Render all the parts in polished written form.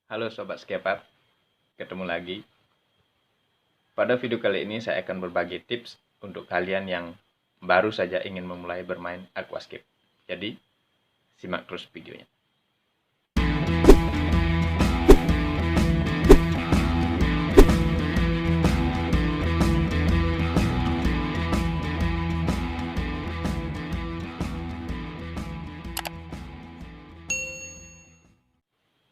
Halo Sobat Skaper, ketemu lagi. Pada video kali ini saya akan berbagi tips untuk kalian yang baru saja ingin memulai bermain aquascape. Jadi, simak terus videonya.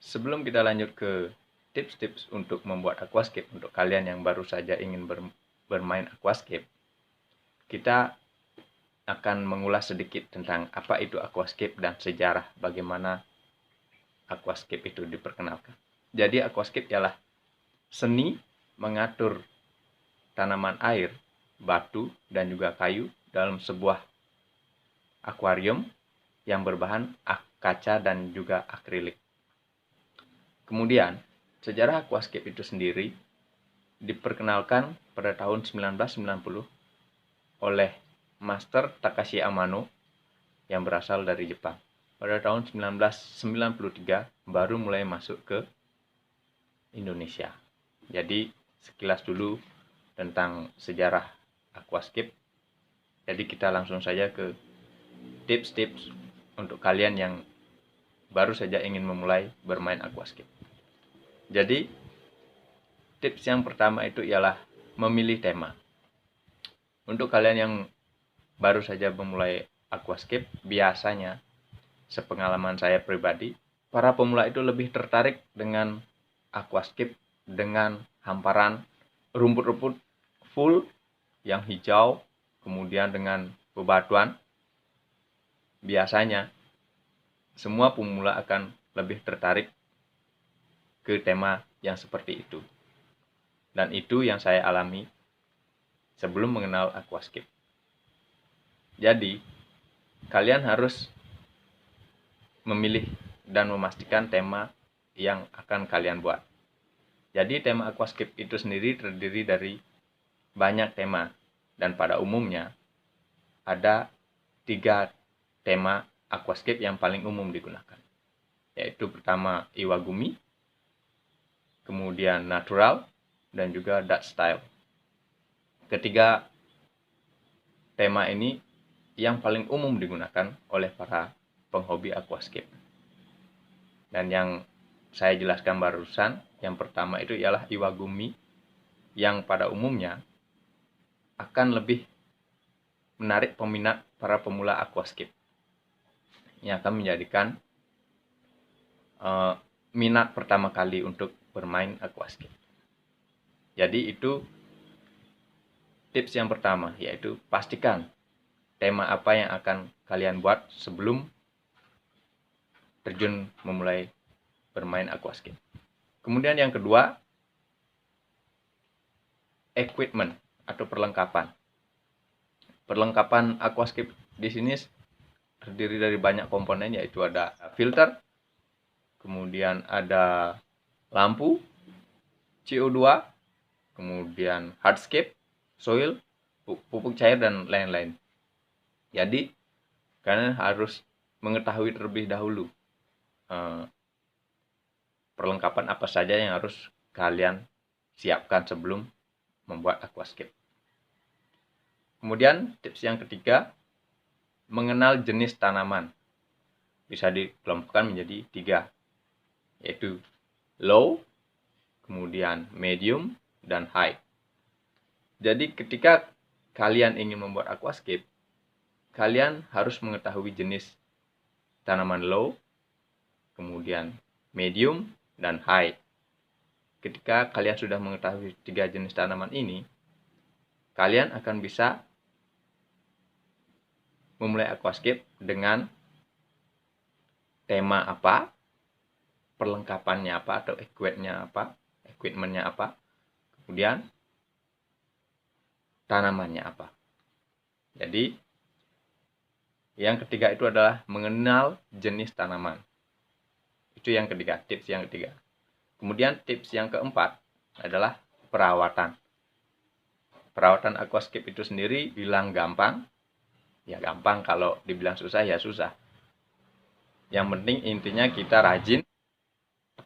Sebelum kita lanjut ke tips-tips untuk membuat aquascape untuk kalian yang baru saja ingin bermain aquascape, kita akan mengulas sedikit tentang apa itu aquascape dan sejarah bagaimana aquascape itu diperkenalkan. Jadi aquascape ialah seni mengatur tanaman air, batu, dan juga kayu dalam sebuah akuarium yang berbahan kaca dan juga akrilik. Kemudian, sejarah aquascape itu sendiri diperkenalkan pada tahun 1990 oleh Master Takashi Amano yang berasal dari Jepang. Pada tahun 1993 baru mulai masuk ke Indonesia. Jadi, sekilas dulu tentang sejarah aquascape. Jadi kita langsung saja ke tips-tips untuk kalian yang baru saja ingin memulai bermain aquascape. Jadi tips yang pertama itu ialah memilih tema. Untuk kalian yang baru saja memulai aquascape, biasanya sepengalaman saya pribadi, para pemula itu lebih tertarik dengan aquascape dengan hamparan rumput-rumput full yang hijau, kemudian dengan bebatuan. Biasanya semua pemula akan lebih tertarik ke tema yang seperti itu. Dan itu yang saya alami sebelum mengenal aquascape. Jadi, kalian harus memilih dan memastikan tema yang akan kalian buat. Jadi, tema aquascape itu sendiri terdiri dari banyak tema. Dan pada umumnya, ada 3 tema aquascape yang paling umum digunakan. Yaitu pertama Iwagumi, kemudian Natural, dan juga Dutch Style. Ketiga tema ini yang paling umum digunakan oleh para penghobi aquascape. Dan yang saya jelaskan barusan, yang pertama itu ialah Iwagumi, yang pada umumnya akan lebih menarik peminat para pemula aquascape, yang akan menjadikan minat pertama kali untuk bermain aquascape. Jadi itu tips yang pertama, yaitu pastikan tema apa yang akan kalian buat sebelum terjun memulai bermain aquascape. Kemudian yang kedua, equipment atau perlengkapan. Perlengkapan aquascape di sini terdiri dari banyak komponen, yaitu ada filter, kemudian ada lampu, CO2, kemudian hardscape, soil, pupuk cair, dan lain-lain. Jadi, kalian harus mengetahui terlebih dahulu perlengkapan apa saja yang harus kalian siapkan sebelum membuat aquascape. Kemudian, tips yang ketiga, mengenal jenis tanaman. Bisa dikelompokkan menjadi 3, yaitu low, kemudian medium, dan high. Jadi ketika kalian ingin membuat aquascape, kalian harus mengetahui jenis tanaman low, kemudian medium, dan high. Ketika kalian sudah mengetahui 3 jenis tanaman ini, kalian akan bisa memulai aquascape dengan tema apa, perlengkapannya apa atau equipmentnya apa, kemudian tanamannya apa. Jadi yang ketiga itu adalah mengenal jenis tanaman. Itu yang ketiga, tips yang ketiga. Kemudian tips yang keempat adalah perawatan. Perawatan aquascape itu sendiri bilang gampang, ya gampang, kalau dibilang susah ya susah. Yang penting intinya kita rajin,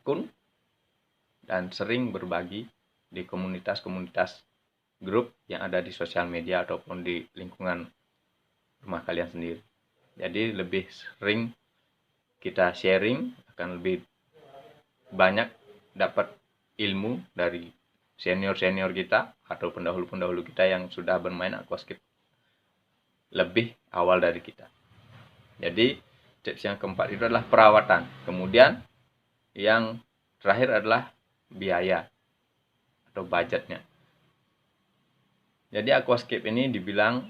tekun, dan sering berbagi di komunitas-komunitas grup yang ada di sosial media ataupun di lingkungan rumah kalian sendiri. Jadi lebih sering kita sharing, akan lebih banyak dapat ilmu dari senior-senior kita atau pendahulu-pendahulu kita yang sudah bermain aquascape lebih awal dari kita. Jadi tips yang keempat itu adalah perawatan. Kemudian yang terakhir adalah biaya atau budgetnya. Jadi aquascape ini dibilang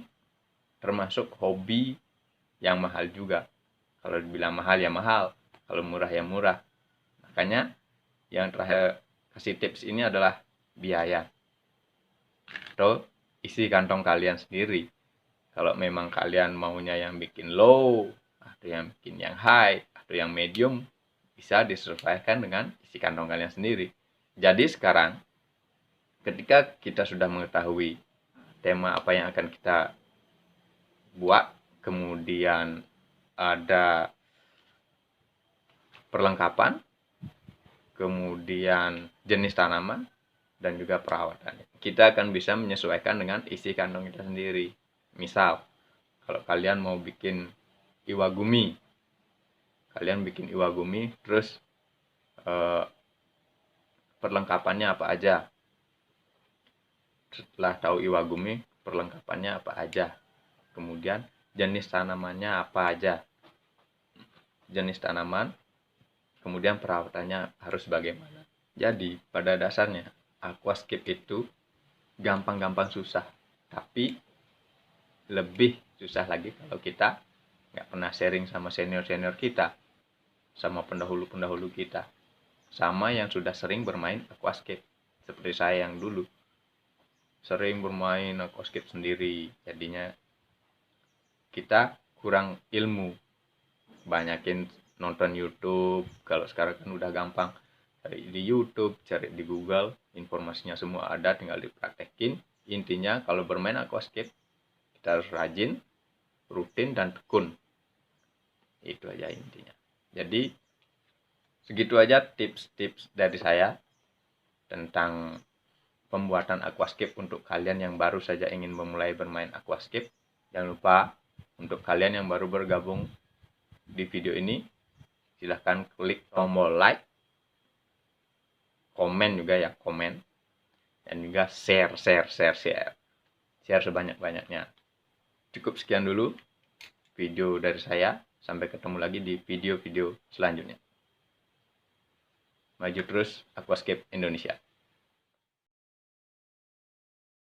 termasuk hobi yang mahal juga. Kalau dibilang mahal ya mahal, kalau murah ya murah. Makanya yang terakhir kasih tips ini adalah biaya atau isi kantong kalian sendiri. Kalau memang kalian maunya yang bikin low atau yang bikin yang high atau yang medium, bisa disesuaikan dengan isi kantong kalian sendiri. Jadi sekarang ketika kita sudah mengetahui tema apa yang akan kita buat, kemudian ada perlengkapan, kemudian jenis tanaman, dan juga perawatan. Kita akan bisa menyesuaikan dengan isi kantong kita sendiri. Misal, kalau kalian mau bikin iwagumi, kalian bikin iwagumi, terus perlengkapannya apa aja. Setelah tahu iwagumi, perlengkapannya apa aja. Kemudian jenis tanamannya apa aja. Jenis tanaman, kemudian perawatannya harus bagaimana. Jadi, pada dasarnya, aquascape itu gampang-gampang susah. Tapi, lebih susah lagi kalau kita nggak pernah sharing sama senior-senior kita, sama pendahulu-pendahulu kita, sama yang sudah sering bermain aquascape. Seperti saya yang dulu sering bermain aquascape sendiri, jadinya kita kurang ilmu. Banyakin nonton YouTube. Kalau sekarang kan udah gampang, cari di YouTube, cari di Google, informasinya semua ada, tinggal dipraktekin. Intinya kalau bermain aquascape kita harus rajin, rutin, dan tekun. Itu aja intinya. Jadi segitu aja tips-tips dari saya tentang pembuatan aquascape untuk kalian yang baru saja ingin memulai bermain aquascape. Jangan lupa untuk kalian yang baru bergabung di video ini, silahkan klik tombol like, komen juga ya, komen, dan juga share sebanyak-banyaknya. Cukup sekian dulu video dari saya. Sampai ketemu lagi di video-video selanjutnya. Maju terus aquascape Indonesia.